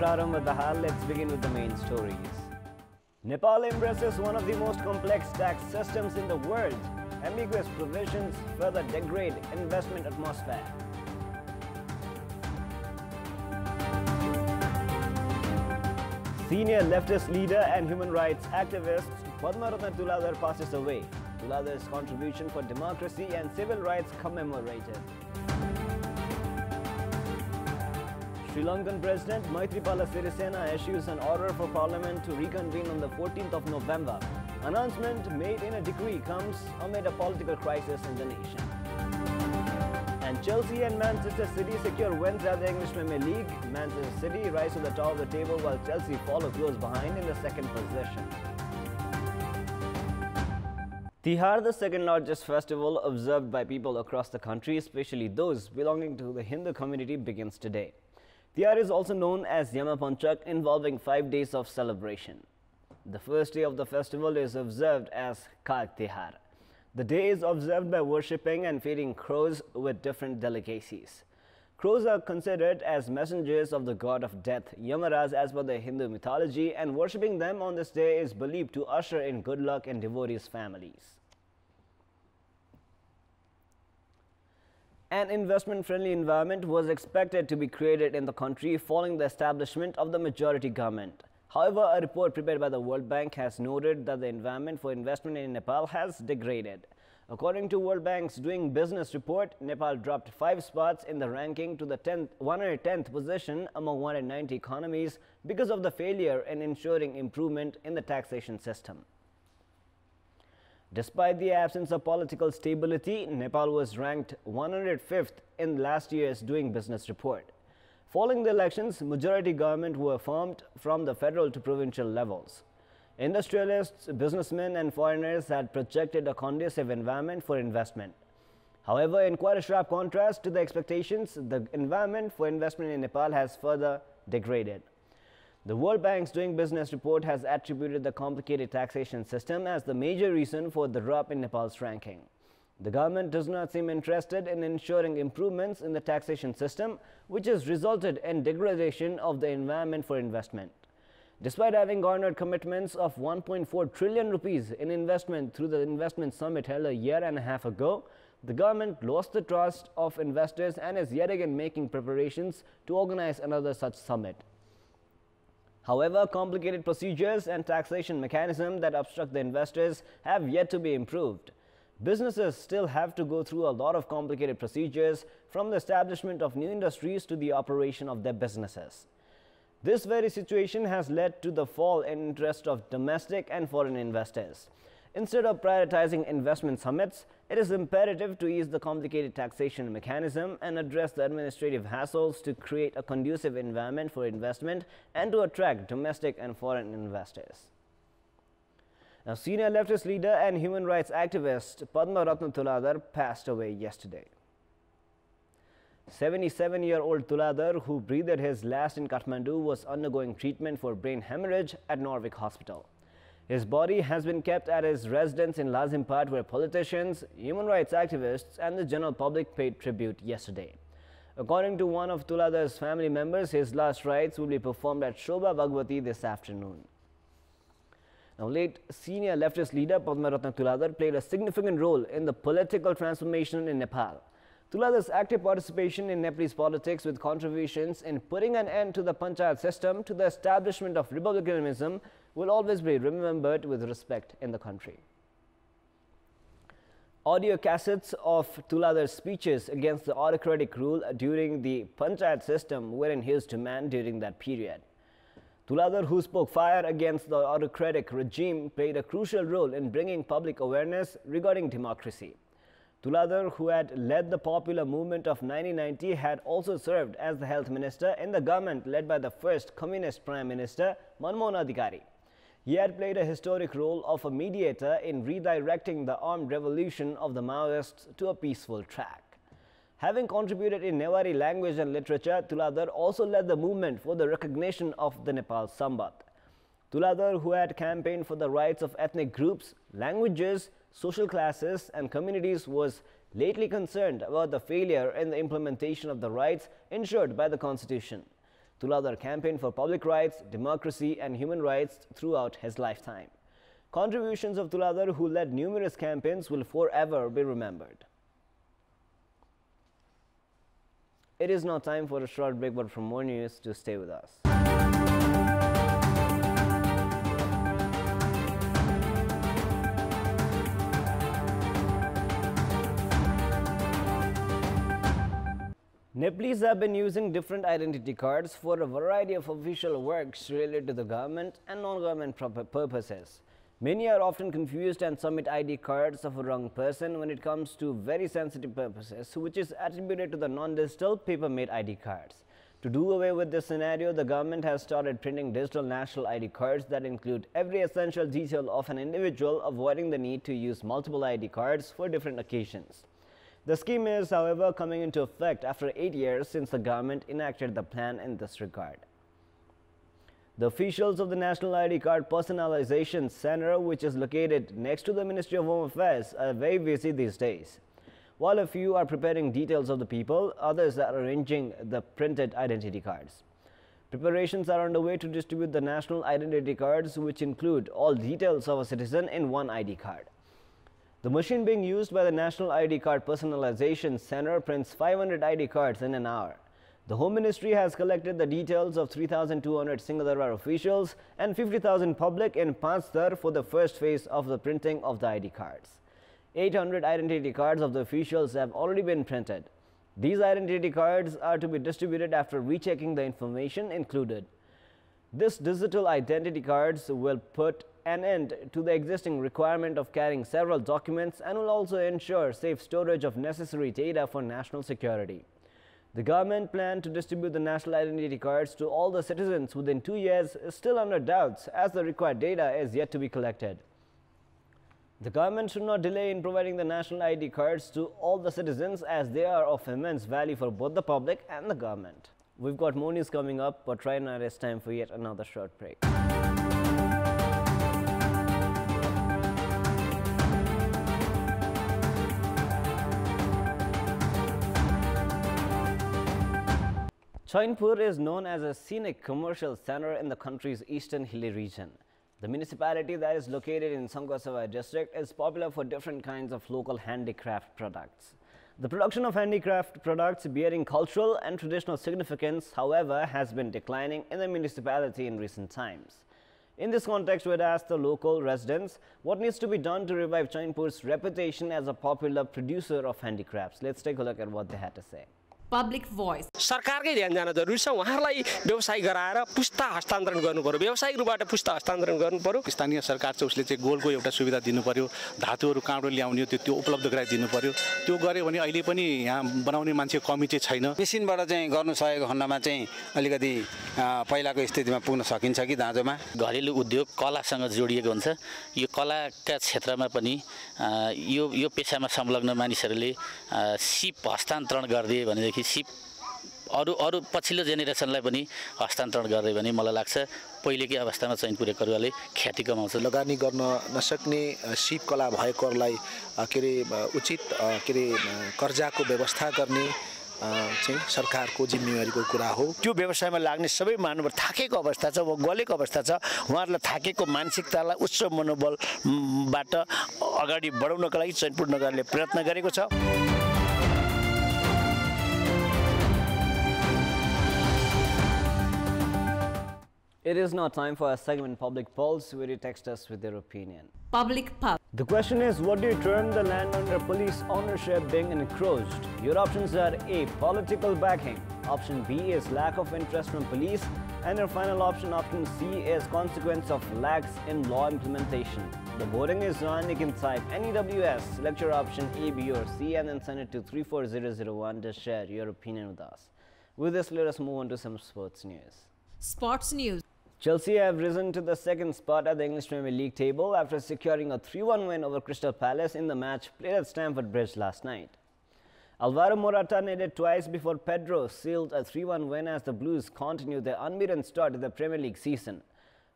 Prarambh Dahal, let's begin with the main stories. Nepal embraces one of the most complex tax systems in the world. Ambiguous provisions further degrade investment atmosphere. Senior leftist leader and human rights activist Padma Ratna Tuladar passes away. Tuladar's contribution for democracy and civil rights commemorated. Sri Lankan President Maithripala Sirisena issues an order for Parliament to reconvene on the 14th of November. Announcement made in a decree comes amid a political crisis in the nation. And Chelsea and Manchester City secure wins at the English Premier League. Manchester City rise to the top of the table while Chelsea follow close behind in the second position. Tihar, the second largest festival observed by people across the country, especially those belonging to the Hindu community, begins today. Tihar is also known as Yama Panchak, involving 5 days of celebration. The first day of the festival is observed as Kag Tihar. The day is observed by worshipping and feeding crows with different delicacies. Crows are considered as messengers of the god of death, Yamaraj, as per the Hindu mythology, and worshipping them on this day is believed to usher in good luck in devotees' families. An investment-friendly environment was expected to be created in the country following the establishment of the majority government. However, a report prepared by the World Bank has noted that the environment for investment in Nepal has degraded. According to World Bank's Doing Business report, Nepal dropped 5 spots in the ranking to the 110th position among 190 economies because of the failure in ensuring improvement in the taxation system. Despite the absence of political stability, Nepal was ranked 105th in last year's Doing Business report. Following the elections, majority government were formed from the federal to provincial levels. Industrialists, businessmen and foreigners had projected a conducive environment for investment. However, in quite a sharp contrast to the expectations, the environment for investment in Nepal has further degraded. The World Bank's Doing Business report has attributed the complicated taxation system as the major reason for the drop in Nepal's ranking. The government does not seem interested in ensuring improvements in the taxation system, which has resulted in degradation of the environment for investment. Despite having garnered commitments of 1.4 trillion rupees in investment through the investment summit held a year and a half ago, the government lost the trust of investors and is yet again making preparations to organize another such summit. However, complicated procedures and taxation mechanisms that obstruct the investors have yet to be improved. Businesses still have to go through a lot of complicated procedures, from the establishment of new industries to the operation of their businesses. This very situation has led to the fall in interest of domestic and foreign investors. Instead of prioritizing investment summits, it is imperative to ease the complicated taxation mechanism and address the administrative hassles to create a conducive environment for investment and to attract domestic and foreign investors. Now, senior leftist leader and human rights activist Padma Ratna Tuladar passed away yesterday. 77-year-old Tuladar, who breathed his last in Kathmandu, was undergoing treatment for brain hemorrhage at Norvik Hospital. His body has been kept at his residence in Lazimpad, where politicians, human rights activists and the general public paid tribute yesterday. According to one of Tuladar's family members, his last rites will be performed at Shobha Bhagwati this afternoon. Now, late senior leftist leader Padma Ratna Tuladar played a significant role in the political transformation in Nepal. Tuladar's active participation in Nepalese politics, with contributions in putting an end to the panchayat system to the establishment of republicanism, will always be remembered with respect in the country. Audio cassettes of Tuladar's speeches against the autocratic rule during the panchayat system were in his demand during that period. Tuladar, who spoke fire against the autocratic regime, played a crucial role in bringing public awareness regarding democracy. Tuladar, who had led the popular movement of 1990, had also served as the health minister in the government led by the first communist prime minister, Manmohan Adhikari. He had played a historic role of a mediator in redirecting the armed revolution of the Maoists to a peaceful track. Having contributed in Newari language and literature, Tuladar also led the movement for the recognition of the Nepal Sambat. Tuladar, who had campaigned for the rights of ethnic groups, languages, social classes and communities, was lately concerned about the failure in the implementation of the rights ensured by the Constitution. Tuladhar campaigned for public rights, democracy and human rights throughout his lifetime. Contributions of Tuladhar, who led numerous campaigns, will forever be remembered. It is now time for a short break, but for more news, to stay with us. Nepalese have been using different identity cards for a variety of official works related to the government and non-government purposes. Many are often confused and submit ID cards of a wrong person when it comes to very sensitive purposes, which is attributed to the non-digital paper-made ID cards. To do away with this scenario, the government has started printing digital national ID cards that include every essential detail of an individual, avoiding the need to use multiple ID cards for different occasions. The scheme is, however, coming into effect after 8 years since the government enacted the plan in this regard. The officials of the National ID Card Personalization Center, which is located next to the Ministry of Home Affairs, are very busy these days. While a few are preparing details of the people, others are arranging the printed identity cards. Preparations are underway to distribute the national identity cards, which include all details of a citizen in one ID card. The machine being used by the National ID Card Personalization Center prints 500 ID cards in an hour. The Home Ministry has collected the details of 3,200 Singhdarbar officials and 50,000 public in Panchtar for the first phase of the printing of the ID cards. 800 identity cards of the officials have already been printed. These identity cards are to be distributed after rechecking the information included. This digital identity cards will put an end to the existing requirement of carrying several documents and will also ensure safe storage of necessary data for national security. The government plan to distribute the national identity cards to all the citizens within 2 years is still under doubts, as the required data is yet to be collected. The government should not delay in providing the national ID cards to all the citizens, as they are of immense value for both the public and the government. We've got more news coming up, but right now it's time for yet another short break. Kantipur is known as a scenic commercial center in the country's eastern hilly region. The municipality that is located in Sankasava district is popular for different kinds of local handicraft products. The production of handicraft products bearing cultural and traditional significance, however, has been declining in the municipality in recent times. In this context, we had asked the local residents what needs to be done to revive Kantipur's reputation as a popular producer of handicrafts. Let's take a look at what they had to say. Public voice. सरकारकै ध्यान जान जरुरी छ उहाँहरुलाई व्यवसाय गराएर पुस्ता हस्तान्तरण गर्नु पर्यो व्यवसायिक रूपबाट पुस्ता हस्तान्तरण गर्नु पर्यो स्थानीय सरकार चाहिँ उसले चाहिँ गोलको एउटा सुविधा दिनु पर्यो धातुहरू काँडो ल्याउने त्यो उपलब्ध गराइदिनु पर्यो त्यो गर्यो भने अहिले पनि यहाँ बनाउने मान्छे कमी चाहिँ छैन मेसिनबाट चाहिँ गर्नु सकेको खण्डमा चाहिँ अलिकति पहिलाको स्थितिमा पुग्न सकिन्छ कि दाँजोमा घरेलु उद्योग कलासँग जोडिएको हुन्छ यो कलाका क्षेत्रमा पनि यो पेशामा संलग्न मानिसहरूले सिप हस्तान्तरण गर्दिए भनेदेखि सिप अरु पछिल्लो जेनेरेसनलाई पनि हस्तान्तरण गर्दै भने मलाई लाग्छ पहिलेकै अवस्थामा चैनपुरे करुवाले ख्याति कमाउँछ लगानी गर्न नसक्ने सिप कला भएकोहरूलाई उचित कर्जाको व्यवस्था गर्ने चाहिँ सरकारको जिम्मेवारीको कुरा हो त्यो व्यवसायमा लाग्ने सबै मानव थाकेको अवस्था छ वा गलेको अवस्था छ उहाँहरुलाई थाकेको मानसिकतालाई उच्च मनोबलबाट अगाडि बढाउनका लागि चैनपुर नगरले प्रयत्न गरेको छ It is now time for a segment Public Pulse, where you text us with your opinion. Public Pulse. The question is, what do you term the land under police ownership being encroached? Your options are A, political backing. Option B is lack of interest from police. And your final option, option C, is consequence of lax in law implementation. The voting is on. You can type NEWS, select your option A, B or C, and then send it to 34001 to share your opinion with us. With this, let us move on to some sports news. Sports news. Chelsea have risen to the second spot at the English Premier League table after securing a 3-1 win over Crystal Palace in the match played at Stamford Bridge last night. Alvaro Morata netted twice before Pedro sealed a 3-1 win as the Blues continued their unbeaten start to the Premier League season.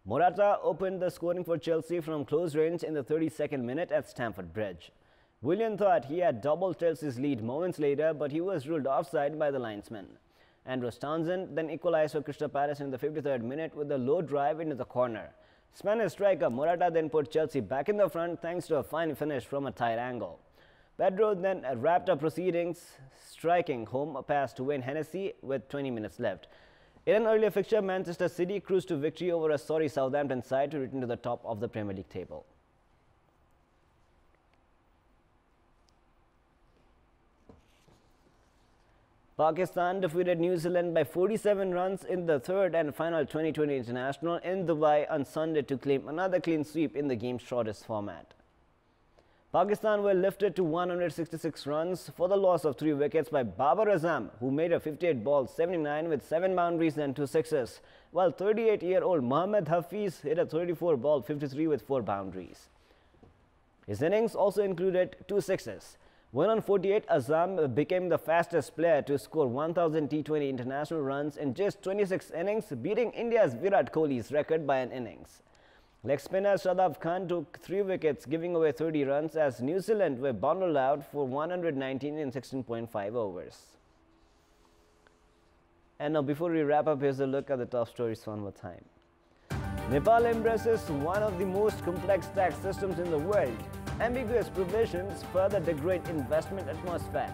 Morata opened the scoring for Chelsea from close range in the 32nd minute at Stamford Bridge. Willian thought he had doubled Chelsea's lead moments later, but he was ruled offside by the linesman. Andros Townsend then equalized for Crystal Palace in the 53rd minute with a low drive into the corner. Spanish striker Morata then put Chelsea back in the front thanks to a fine finish from a tight angle. Pedro then wrapped up proceedings, striking home a pass to Wayne Hennessy with 20 minutes left. In an earlier fixture, Manchester City cruised to victory over a sorry Southampton side to return to the top of the Premier League table. Pakistan defeated New Zealand by 47 runs in the third and final 2020 international in Dubai on Sunday to claim another clean sweep in the game's shortest format. Pakistan were lifted to 166 runs for the loss of 3 wickets by Babar Azam, who made a 58 ball 79 with 7 boundaries and 2 sixes, while 38-year-old Mohammad Hafiz hit a 34 ball 53 with 4 boundaries. His innings also included 2 sixes. When on 48, Azam became the fastest player to score 1,000 T20 international runs in just 26 innings, beating India's Virat Kohli's record by an innings. Leg spinner Shadab Khan took 3 wickets, giving away 30 runs as New Zealand were bundled out for 119 in 16.5 overs. And now before we wrap up, here's a look at the top stories one more time. Nepal embraces one of the most complex tax systems in the world. Ambiguous provisions further degrade investment atmosphere.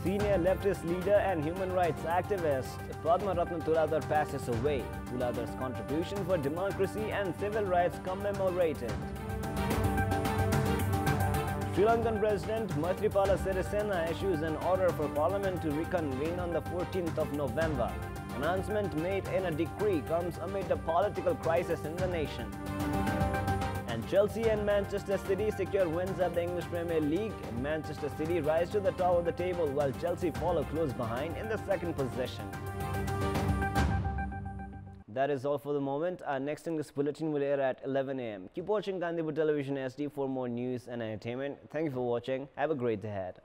Senior leftist leader and human rights activist Padma Ratna Thuladar passes away. Thuladar's contribution for democracy and civil rights commemorated. Sri Lankan President Maithripala Sirisena issues an order for Parliament to reconvene on the 14th of November. Announcement made in a decree comes amid a political crisis in the nation. And Chelsea and Manchester City secure wins at the English Premier League. Manchester City rise to the top of the table while Chelsea follow close behind in the second position. That is all for the moment. Our next English bulletin will air at 11 a.m. Keep watching Kantipur Television SD for more news and entertainment. Thank you for watching. Have a great day ahead.